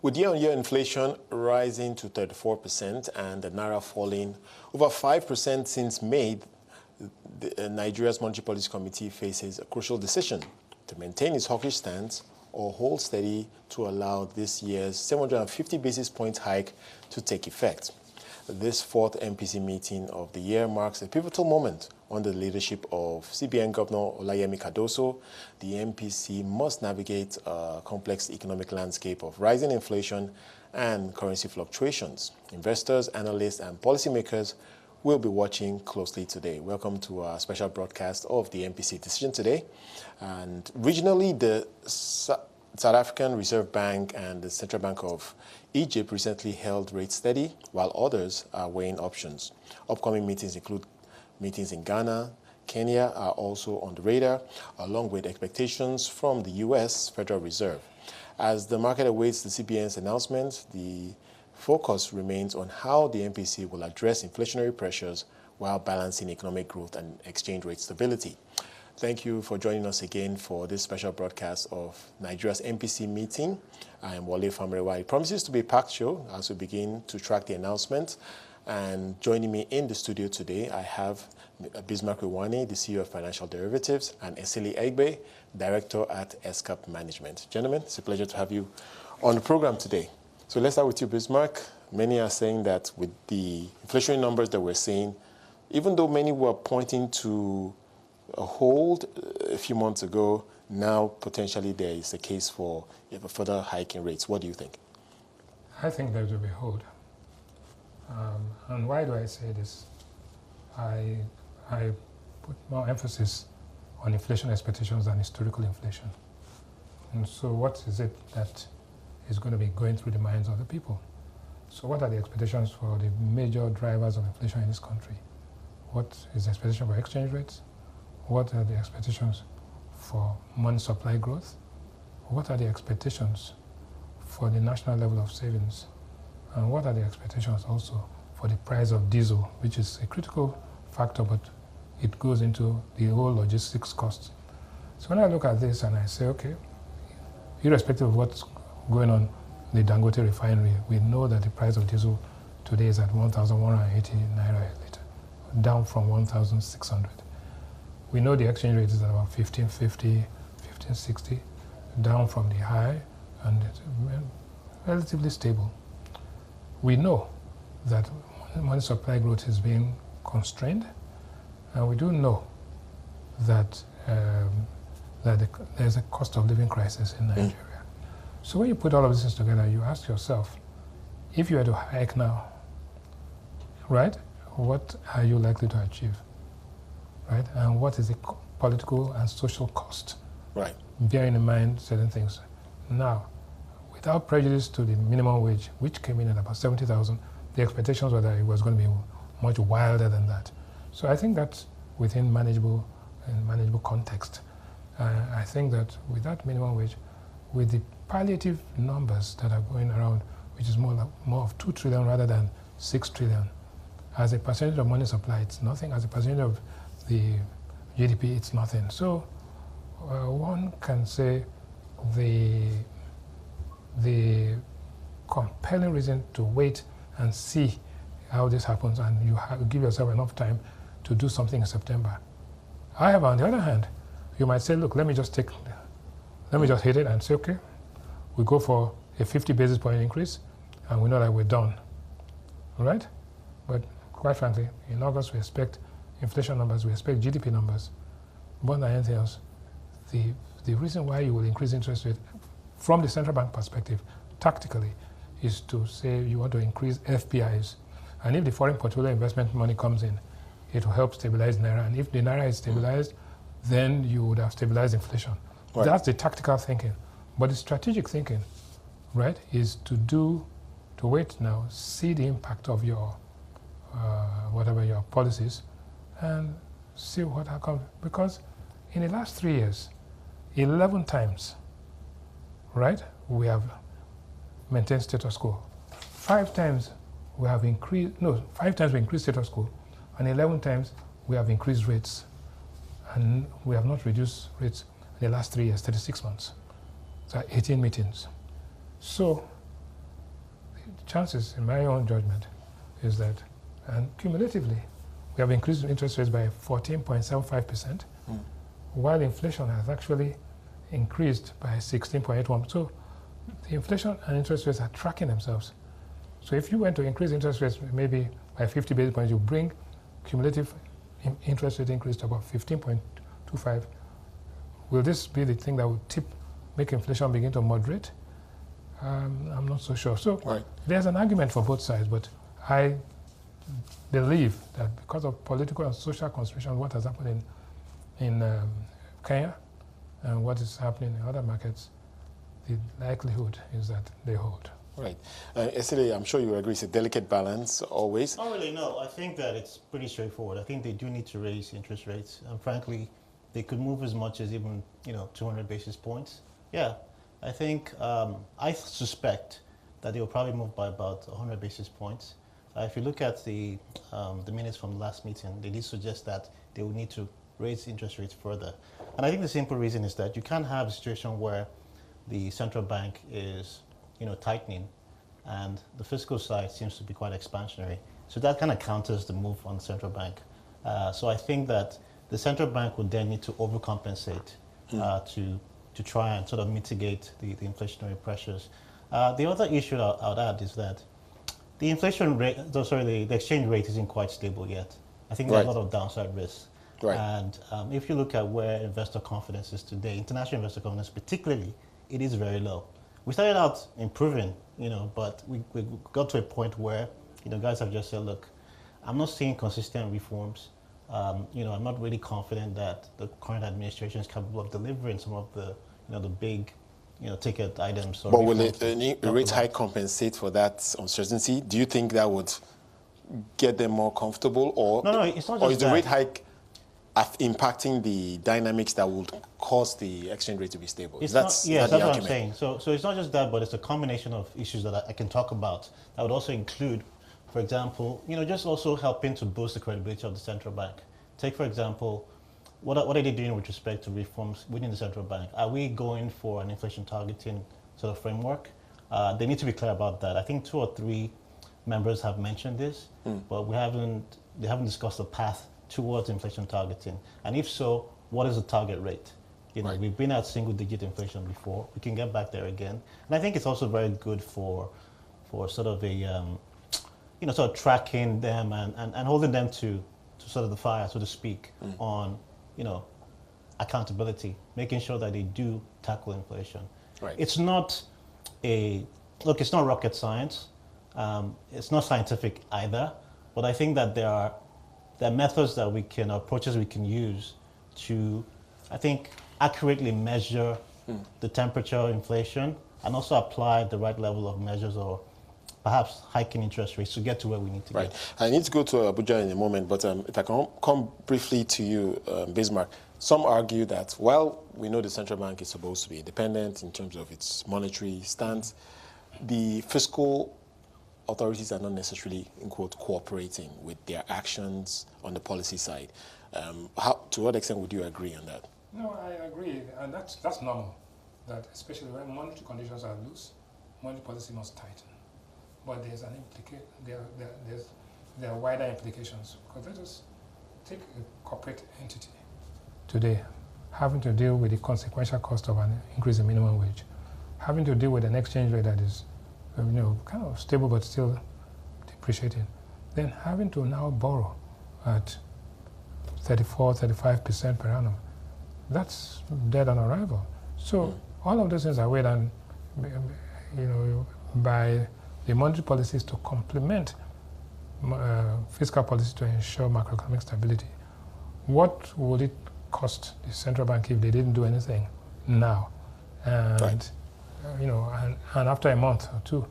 With year-on-year inflation rising to 34% and the naira falling over 5% since May, Nigeria's Monetary Policy Committee faces a crucial decision to maintain its hawkish stance or hold steady to allow this year's 750 basis point hike to take effect. This fourth MPC meeting of the year marks a pivotal moment under the leadership of CBN Governor Olayemi Cardoso. The MPC must navigate a complex economic landscape of rising inflation and currency fluctuations. Investors, analysts, and policymakers will be watching closely today. Welcome to our special broadcast of the MPC decision today. And regionally, the South African Reserve Bank and the Central Bank of Egypt recently held rates steady, while others are weighing options. Upcoming meetings include meetings in Ghana. Kenya are also on the radar, along with expectations from the U.S. Federal Reserve. As the market awaits the CBN's announcement, the focus remains on how the MPC will address inflationary pressures while balancing economic growth and exchange rate stability. Thank you for joining us again for this special broadcast of Nigeria's MPC meeting. I am Wale Famrewa. It promises to be a packed show as we begin to track the announcement. And joining me in the studio today, I have Bismarck Rewane, the CEO of Financial Derivatives, and Esili Eigbe, Director at Escap Management. Gentlemen, it's a pleasure to have you on the program today. So let's start with you, Bismarck. Many are saying that with the inflationary numbers that we're seeing, even though many were pointing to a hold a few months ago, now potentially there is a case for a further hike in rates. What do you think? I think there will be a hold. And why do I say this? I put more emphasis on inflation expectations than historical inflation. And so what is it that is going to be going through the minds of the people? So what are the expectations for the major drivers of inflation in this country? What is the expectation for exchange rates? What are the expectations for money supply growth? What are the expectations for the national level of savings? And what are the expectations also for the price of diesel, which is a critical factor, but it goes into the whole logistics cost. So when I look at this and I say, okay, irrespective of what's going on in the Dangote refinery, we know that the price of diesel today is at 1,180 naira a litre, down from 1,600. We know the exchange rate is at about 1550, 1560, down from the high, and it's relatively stable. We know that money supply growth is being constrained, and we do know that there's a cost of living crisis in Nigeria. So when you put all of these things together, you ask yourself, if you were to hike now, right, what are you likely to achieve? Right, and what is the political and social cost? Right. Bearing in mind certain things. Now, without prejudice to the minimum wage, which came in at about 70,000, the expectations were that it was going to be much wilder than that. So I think that's within manageable context. I think that with that minimum wage, with the palliative numbers that are going around, which is more of 2 trillion rather than 6 trillion, as a percentage of money supply, it's nothing. As a percentage of the GDP, it's nothing. So one can say the compelling reason to wait and see how this happens, and you give yourself enough time to do something in September. However, on the other hand, you might say, look, let me just hit it and say, okay, we go for a 50 basis point increase, and we know that we're done. All right? But quite frankly, in August, we expect inflation numbers, we expect GDP numbers. More than anything else, the reason why you will increase interest rate from the central bank perspective, tactically, is to say you want to increase FPIs. And if the foreign portfolio investment money comes in, it will help stabilize Naira. And if the Naira is stabilized, then you would have stabilized inflation. Right. That's the tactical thinking. But the strategic thinking, right, is to wait now, see the impact of your whatever your policies, and see what happens. Because in the last 3 years, 11 times, right, we have maintained status quo. 5 times we increased status quo, and 11 times we have increased rates. And we have not reduced rates in the last 3 years, 36 months. So 18 meetings. So chances, in my own judgment, is that, and cumulatively, we have increased interest rates by 14.75%, while inflation has actually increased by 16.81%. So the inflation and interest rates are tracking themselves. So if you went to increase interest rates maybe by 50 basis points, you bring cumulative interest rate increase to about 15.25. Will this be the thing that will make inflation begin to moderate? I'm not so sure. So there's an argument for both sides, but I believe that because of political and social considerations, what has happened in Kenya and what is happening in other markets, the likelihood is that they hold. Right. Esili, I'm sure you agree it's a delicate balance always. Not really, no. I think that it's pretty straightforward. I think they do need to raise interest rates. And frankly, they could move as much as even 200 basis points. Yeah, I think, I suspect that they will probably move by about 100 basis points. If you look at the minutes from the last meeting, they did suggest that they would need to raise interest rates further. And I think the simple reason is that you can't have a situation where the central bank is tightening and the fiscal side seems to be quite expansionary. So that kind of counters the move on the central bank. So I think that the central bank would then need to overcompensate to try and sort of mitigate the inflationary pressures. The other issue I would add is that the inflation rate, the exchange rate isn't quite stable yet. I think there's a lot of downside risks. Right. And if you look at where investor confidence is today, international investor confidence particularly, it is very low. We started out improving, but we got to a point where, guys have just said, look, I'm not seeing consistent reforms. I'm not really confident that the current administration is capable of delivering some of the, the big, ticket items. But will a rate hike compensate for that uncertainty? Do you think that would get them more comfortable, or no, it's not just or is the rate hike impacting the dynamics that would cause the exchange rate to be stable? That's what I'm saying. So it's not just that, but it's a combination of issues that I can talk about. That would also include, for example, just also helping to boost the credibility of the central bank. Take, for example, what are they doing with respect to reforms within the central bank? Are we going for an inflation targeting sort of framework? They need to be clear about that. I think 2 or 3 members have mentioned this, but they haven't discussed the path towards inflation targeting. And if so, what is the target rate? We've been at single-digit inflation before. We can get back there again. And I think it's also very good for sort of a, sort of tracking them and holding them to sort of the fire, so to speak, on, accountability, making sure that they do tackle inflation. Right. It's not it's not rocket science. It's not scientific either, but I think that there are methods that approaches we can use to, I think, accurately measure the temperature of inflation and also apply the right level of measures or perhaps hiking interest rates to get to where we need to get. I need to go to Abuja in a moment, but if I can come briefly to you, Bismarck. Some argue that while we know the central bank is supposed to be independent in terms of its monetary stance, the fiscal authorities are not necessarily, in quote, cooperating with their actions on the policy side. To what extent would you agree on that? No, I agree, and that's normal. That especially when monetary conditions are loose, monetary policy must tighten. But there's an there are wider implications. Because let us take a corporate entity today, having to deal with the consequential cost of an increase in minimum wage, having to deal with an exchange rate that is, kind of stable but still depreciating, then having to now borrow at 34-35% per annum. That's dead on arrival. So all of those things are weighed on, by the monetary policies to complement fiscal policy to ensure macroeconomic stability. What would it cost the central bank if they didn't do anything now? And, and after a month or 2,